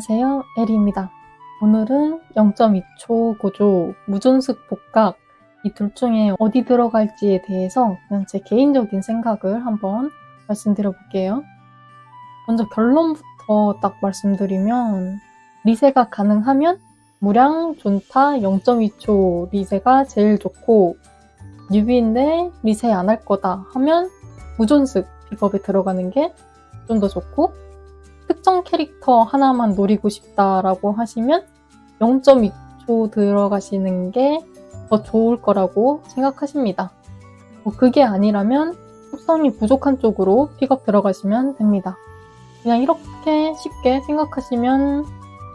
안녕하세요, 에리입니다. 오늘은 0.2초 고조, 무존습 복각 이 둘 중에 어디 들어갈지에 대해서 그냥 제 개인적인 생각을 한번 말씀드려 볼게요. 먼저 결론부터 딱 말씀드리면 리세가 가능하면 무량, 존타, 0.2초 리세가 제일 좋고 뉴비인데 리세 안 할 거다 하면 무존습 픽업에 들어가는 게 좀 더 좋고 특정 캐릭터 하나만 노리고 싶다라고 하시면 0.2초 들어가시는 게 더 좋을 거라고 생각하십니다. 그게 아니라면 속성이 부족한 쪽으로 픽업 들어가시면 됩니다. 그냥 이렇게 쉽게 생각하시면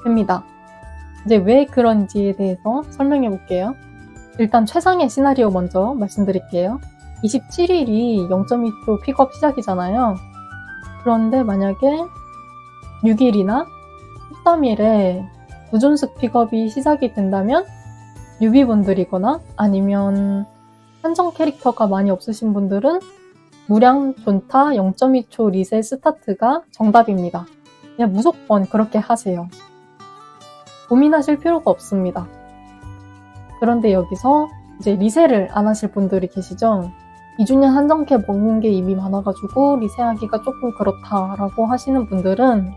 됩니다. 이제 왜 그런지에 대해서 설명해 볼게요. 일단 최상의 시나리오 먼저 말씀드릴게요. 27일이 0.2초 픽업 시작이잖아요. 그런데 만약에 6일이나 13일에 무존습 픽업이 시작이 된다면 뉴비분들이거나 아니면 한정 캐릭터가 많이 없으신 분들은 무량, 존타, 0.2초 리셋 스타트가 정답입니다. 그냥 무조건 그렇게 하세요. 고민하실 필요가 없습니다. 그런데 여기서 이제 리셋을 안 하실 분들이 계시죠? 2주년 한정캐 먹는 게 이미 많아가지고 리셋하기가 조금 그렇다라고 하시는 분들은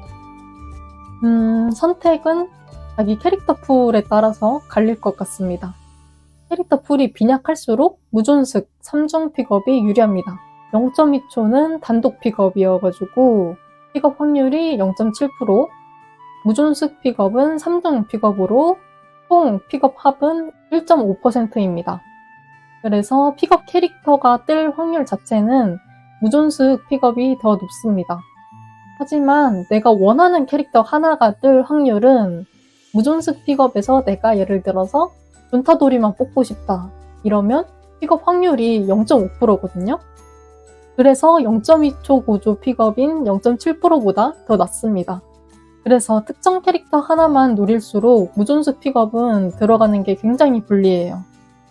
선택은 자기 캐릭터 풀에 따라서 갈릴 것 같습니다. 캐릭터 풀이 빈약할수록 무존습 3중 픽업이 유리합니다. 0.2초는 단독 픽업이어가지고 픽업 확률이 0.7%, 무존습 픽업은 3중 픽업으로 총 픽업 합은 1.5%입니다. 그래서 픽업 캐릭터가 뜰 확률 자체는 무존습 픽업이 더 높습니다. 하지만 내가 원하는 캐릭터 하나가 뜰 확률은 무존습 픽업에서 내가 예를 들어서 존타도리만 뽑고 싶다 이러면 픽업 확률이 0.5%거든요. 그래서 0.2초 고조 픽업인 0.7%보다 더 낮습니다. 그래서 특정 캐릭터 하나만 노릴수록 무존습 픽업은 들어가는 게 굉장히 불리해요.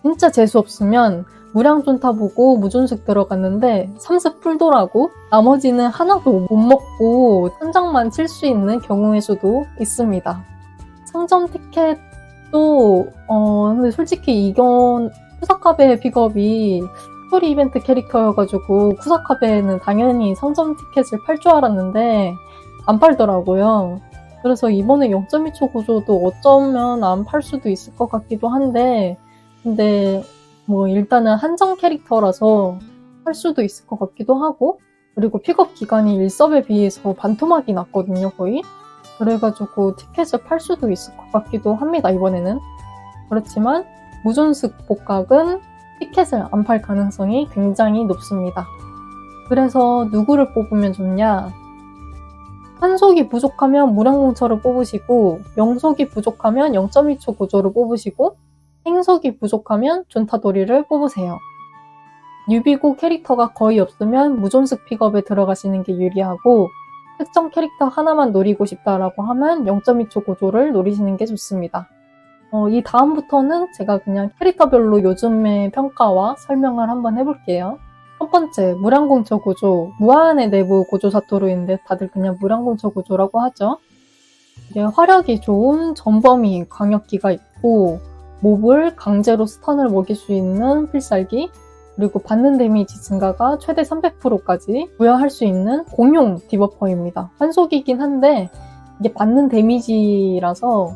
진짜 재수 없으면 무량 존타 보고 무존습 들어갔는데 3습 풀도라고 나머지는 하나도 못 먹고 한장만 칠 수 있는 경우의 수도 있습니다. 상점 티켓도 근데 솔직히 이건 쿠사카베 픽업이 스토리 이벤트 캐릭터여가지고 쿠사카베는 당연히 상점 티켓을 팔 줄 알았는데 안 팔더라고요. 그래서 이번에 0.2초 고조도 어쩌면 안 팔 수도 있을 것 같기도 한데 근데 뭐 일단은 한정 캐릭터라서 할 수도 있을 것 같기도 하고 그리고 픽업 기간이 1섭에 비해서 반토막이 났거든요 거의. 그래가지고 티켓을 팔 수도 있을 것 같기도 합니다 이번에는. 그렇지만 무존습 복각은 티켓을 안 팔 가능성이 굉장히 높습니다. 그래서 누구를 뽑으면 좋냐? 한속이 부족하면 무량공처를 뽑으시고 명속이 부족하면 0.2초 고조를 뽑으시고 행석이 부족하면 존타도리를 뽑으세요. 뉴비고 캐릭터가 거의 없으면 무존습 픽업에 들어가시는 게 유리하고 특정 캐릭터 하나만 노리고 싶다라고 하면 0.2초 고조를 노리시는 게 좋습니다. 이 다음부터는 제가 그냥 캐릭터별로 요즘의 평가와 설명을 한번 해볼게요. 첫 번째, 무량공처 고조. 무한의 내부 고조 사토루인데 다들 그냥 무량공처 고조라고 하죠. 이게 화력이 좋은 전범위 광역기가 있고 몹을 강제로 스턴을 먹일 수 있는 필살기, 그리고 받는 데미지 증가가 최대 300%까지 부여할 수 있는 공용 디버퍼입니다. 환속이긴 한데 이게 받는 데미지라서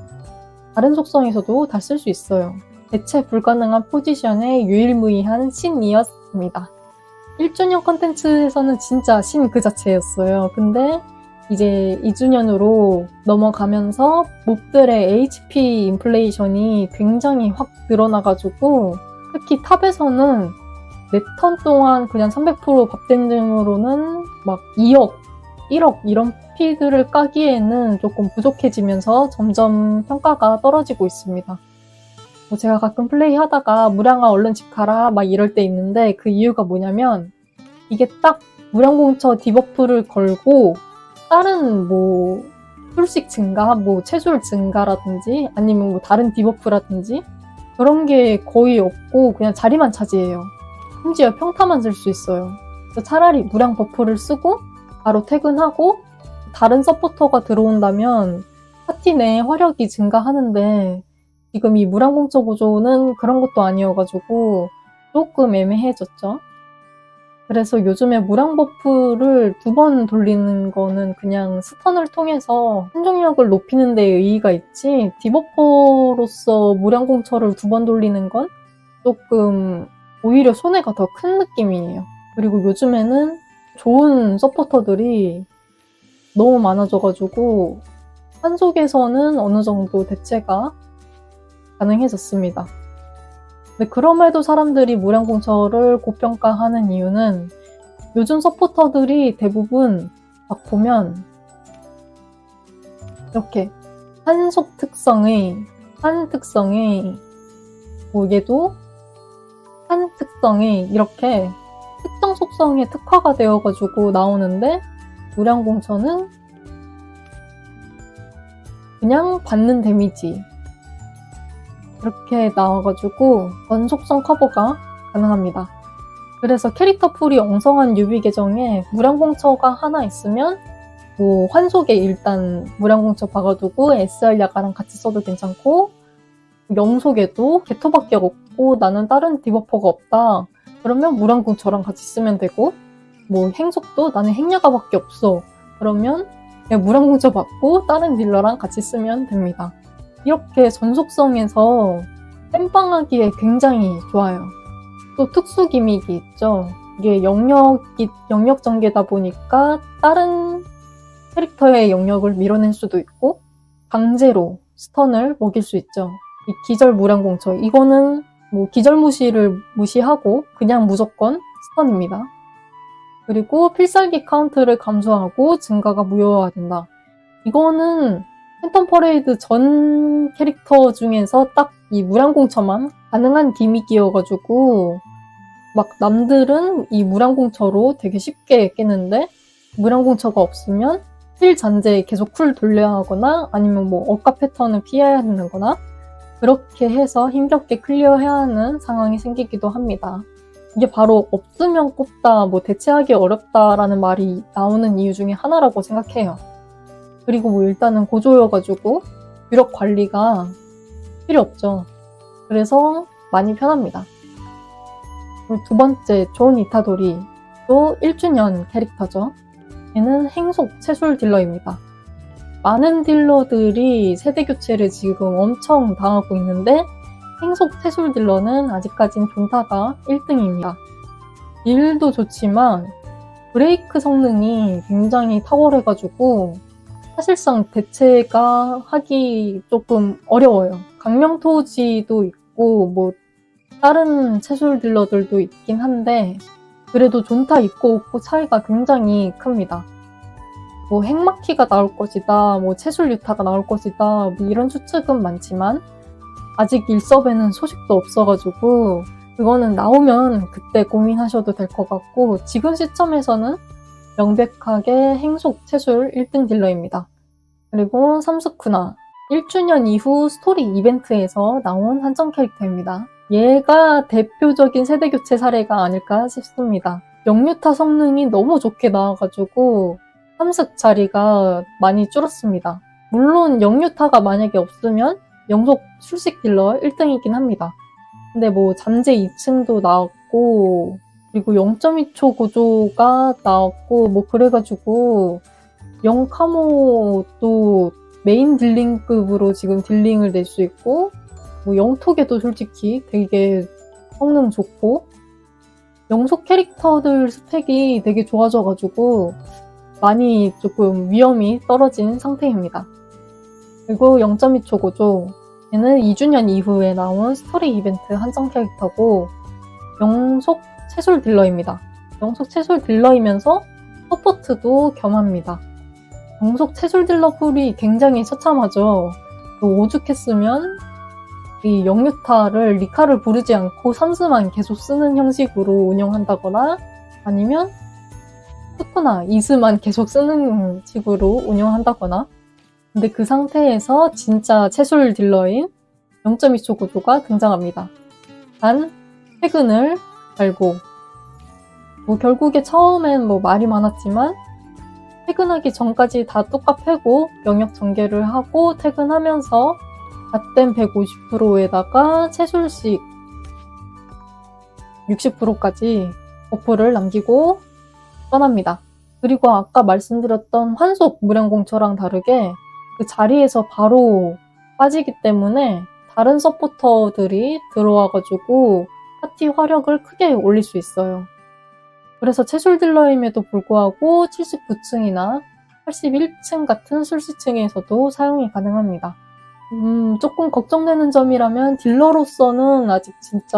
다른 속성에서도 다 쓸 수 있어요. 대체 불가능한 포지션의 유일무이한 신이었습니다. 1주년 컨텐츠에서는 진짜 신 그 자체였어요. 근데 이제 2주년으로 넘어가면서 몹들의 HP 인플레이션이 굉장히 확 늘어나가지고 특히 탑에서는 4턴 동안 그냥 300% 밥된증으로는 막 2억, 1억 이런 필드를 까기에는 조금 부족해지면서 점점 평가가 떨어지고 있습니다. 제가 가끔 플레이하다가 무량아 얼른 집 가라 막 이럴 때 있는데 그 이유가 뭐냐면 이게 딱 무량공처 디버프를 걸고 다른 뭐 술식 증가, 뭐 체술 증가라든지 아니면 뭐 다른 디버프라든지 그런 게 거의 없고 그냥 자리만 차지해요. 심지어 평타만 쓸 수 있어요. 그래서 차라리 무량 버프를 쓰고 바로 퇴근하고 다른 서포터가 들어온다면 파티 내 화력이 증가하는데 지금 이 무량공처 구조는 그런 것도 아니어가지고 조금 애매해졌죠. 그래서 요즘에 무량 버프를 2번 돌리는 거는 그냥 스턴을 통해서 생존력을 높이는 데 의의가 있지, 디버퍼로서 무량공처를 2번 돌리는 건 조금 오히려 손해가 더 큰 느낌이에요. 그리고 요즘에는 좋은 서포터들이 너무 많아져가지고 한속에서는 어느 정도 대체가 가능해졌습니다. 근데 그럼에도 사람들이 무량공처를 고평가하는 이유는 요즘 서포터들이 대부분 막 보면 이렇게 한속 특성의 뭐 얘도 한 특성이 이렇게 특정 속성에 특화가 되어가지고 나오는데, 무량공처는 그냥 받는 데미지 이렇게 나와가지고 전속성 커버가 가능합니다. 그래서 캐릭터 풀이 엉성한 유비 계정에 무량공처가 하나 있으면 뭐 환속에 일단 무량공처 박아두고 SR 야가랑 같이 써도 괜찮고, 영속에도 개토밖에 없고 나는 다른 디버퍼가 없다 그러면 무량공처랑 같이 쓰면 되고, 뭐 행속도 나는 행야가밖에 없어 그러면 그냥 무량공처 받고 다른 딜러랑 같이 쓰면 됩니다. 이렇게 전속성에서 땜빵하기에 굉장히 좋아요. 또 특수 기믹이 있죠. 이게 영역 전개다 보니까 다른 캐릭터의 영역을 밀어낼 수도 있고 강제로 스턴을 먹일 수 있죠. 이 기절 무량공처, 이거는 뭐 기절 무시를 무시하고 그냥 무조건 스턴입니다. 그리고 필살기 카운트를 감소하고 증가가 무효화된다. 이거는 팬텀 퍼레이드 전 캐릭터 중에서 딱 이 무량공처만 가능한 기믹이어가지고 막 남들은 이 무량공처로 되게 쉽게 깨는데, 무량공처가 없으면 힐 잔재에 계속 쿨 돌려야 하거나 아니면 뭐 억가 패턴을 피해야 하는 거나 그렇게 해서 힘겹게 클리어해야 하는 상황이 생기기도 합니다. 이게 바로 없으면 꼽다, 뭐 대체하기 어렵다라는 말이 나오는 이유 중에 하나라고 생각해요. 그리고 뭐 일단은 고조여가지고 유력 관리가 필요 없죠. 그래서 많이 편합니다. 그리고 두 번째, 존 이타도리. 또 1주년 캐릭터죠. 얘는 행속 채술 딜러입니다. 많은 딜러들이 세대 교체를 지금 엄청 당하고 있는데 행속 채술 딜러는 아직까진 존타가 1등입니다. 딜도 좋지만 브레이크 성능이 굉장히 탁월해가지고 사실상 대체가 하기 조금 어려워요. 강명토지도 있고 뭐 다른 채술 딜러들도 있긴 한데 그래도 존타 있고 없고 차이가 굉장히 큽니다. 뭐 핵마키가 나올 것이다, 뭐 채술 유타가 나올 것이다, 뭐 이런 추측은 많지만 아직 일섭에는 소식도 없어가지고 그거는 나오면 그때 고민하셔도 될 것 같고, 지금 시점에서는 명백하게 행속 채술 1등 딜러입니다. 그리고 삼스쿠나, 1주년 이후 스토리 이벤트에서 나온 한정 캐릭터입니다. 얘가 대표적인 세대 교체 사례가 아닐까 싶습니다. 영유타 성능이 너무 좋게 나와가지고 삼습 자리가 많이 줄었습니다. 물론 영유타가 만약에 없으면 영속 출식 딜러 1등이긴 합니다. 근데 뭐 잠재 2층도 나왔고 그리고 0.2초 고조가 나왔고 뭐 그래가지고 0카모도 메인 딜링급으로 지금 딜링을 낼 수 있고, 뭐 영톡에도 솔직히 되게 성능 좋고 영속 캐릭터들 스펙이 되게 좋아져가지고 많이 조금 위험이 떨어진 상태입니다. 그리고 0.2초 고조, 얘는 2주년 이후에 나온 스토리 이벤트 한정 캐릭터고 영속 채술 딜러입니다. 영속 채술 딜러이면서 서포트도 겸합니다. 영속 채술 딜러 풀이 굉장히 처참하죠. 오죽했으면 이 영유타를 리카를 부르지 않고 삼스만 계속 쓰는 형식으로 운영한다거나 아니면 스쿠나, 이스만 계속 쓰는 식으로 운영한다거나. 근데 그 상태에서 진짜 채술 딜러인 0.2초 고조가 등장합니다. 단 퇴근을 달고, 뭐 결국에 처음엔 뭐 말이 많았지만 퇴근하기 전까지 다 뚝딱 패고 영역 전개를 하고 퇴근하면서 갓댐 150%에다가 채술식 60%까지 버프를 남기고 떠납니다. 그리고 아까 말씀드렸던 환속 무량공처랑 다르게 그 자리에서 바로 빠지기 때문에 다른 서포터들이 들어와가지고 파티 화력을 크게 올릴 수 있어요. 그래서 채술 딜러임에도 불구하고 79층이나 81층 같은 술시층에서도 사용이 가능합니다. 조금 걱정되는 점이라면 딜러로서는 아직 진짜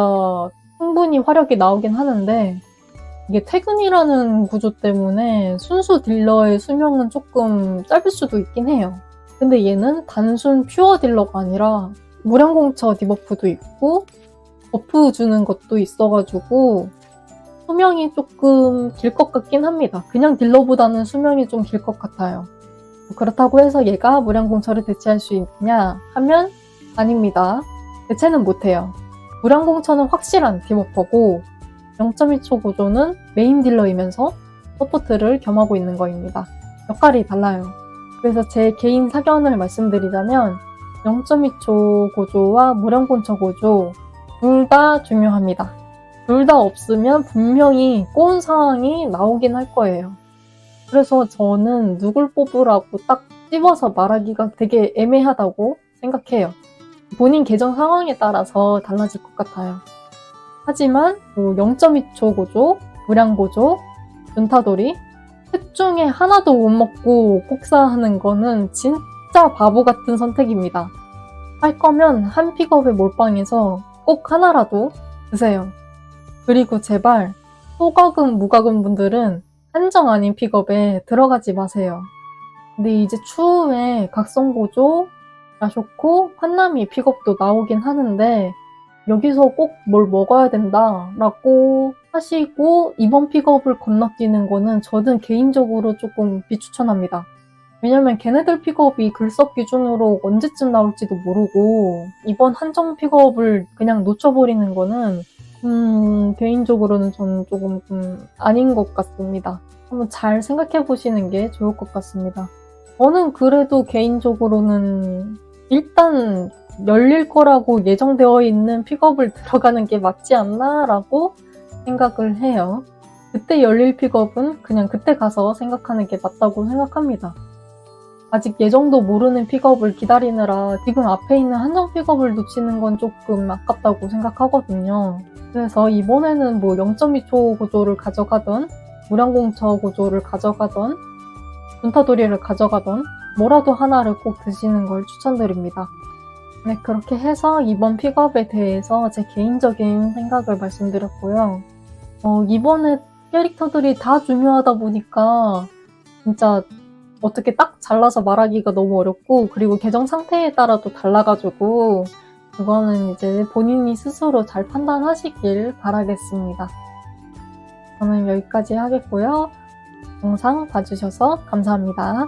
충분히 화력이 나오긴 하는데 이게 퇴근이라는 구조 때문에 순수 딜러의 수명은 조금 짧을 수도 있긴 해요. 근데 얘는 단순 퓨어 딜러가 아니라 무량공처 디버프도 있고 버프 주는 것도 있어가지고 수명이 조금 길 것 같긴 합니다. 그냥 딜러보다는 수명이 좀 길 것 같아요. 그렇다고 해서 얘가 무량공처를 대체할 수 있냐 하면 아닙니다. 대체는 못해요. 무량공처는 확실한 디버퍼고 0.2초 고조는 메인 딜러이면서 서포트를 겸하고 있는 거입니다. 역할이 달라요. 그래서 제 개인 사견을 말씀드리자면 0.2초 고조와 무량공처 고조 둘 다 중요합니다. 둘 다 없으면 분명히 꼬운 상황이 나오긴 할 거예요. 그래서 저는 누굴 뽑으라고 딱 찝어서 말하기가 되게 애매하다고 생각해요. 본인 계정 상황에 따라서 달라질 것 같아요. 하지만 0.2초 고조, 무량 고조, 눈타돌이 셋 중에 하나도 못 먹고 kok사하는 거는 진짜 바보 같은 선택입니다. 할 거면 한 픽업에 몰빵해서 꼭 하나라도 드세요. 그리고 제발 소가금, 무가금 분들은 한정 아닌 픽업에 들어가지 마세요. 근데 이제 추후에 각성고조, 라쇼코, 환남이 픽업도 나오긴 하는데 여기서 꼭 뭘 먹어야 된다라고 하시고 이번 픽업을 건너뛰는 거는 저는 개인적으로 조금 비추천합니다. 왜냐면 걔네들 픽업이 글석 기준으로 언제쯤 나올지도 모르고 이번 한정 픽업을 그냥 놓쳐버리는 거는 개인적으로는 저는 조금 아닌 것 같습니다. 한번 잘 생각해 보시는 게 좋을 것 같습니다. 저는 그래도 개인적으로는 일단 열릴 거라고 예정되어 있는 픽업을 들어가는 게 맞지 않나 라고 생각을 해요. 그때 열릴 픽업은 그냥 그때 가서 생각하는 게 맞다고 생각합니다. 아직 예정도 모르는 픽업을 기다리느라 지금 앞에 있는 한정 픽업을 놓치는 건 조금 아깝다고 생각하거든요. 그래서 이번에는 0.2초 고조를 가져가던 무량공처 고조를 가져가던 눈타돌이를 가져가던 뭐라도 하나를 꼭 드시는 걸 추천드립니다. 네, 그렇게 해서 이번 픽업에 대해서 제 개인적인 생각을 말씀드렸고요. 이번에 캐릭터들이 다 중요하다 보니까 진짜 어떻게 딱 잘라서 말하기가 너무 어렵고 그리고 계정 상태에 따라도 달라가지고 그거는 이제 본인이 스스로 잘 판단하시길 바라겠습니다. 저는 여기까지 하겠고요. 영상 봐주셔서 감사합니다.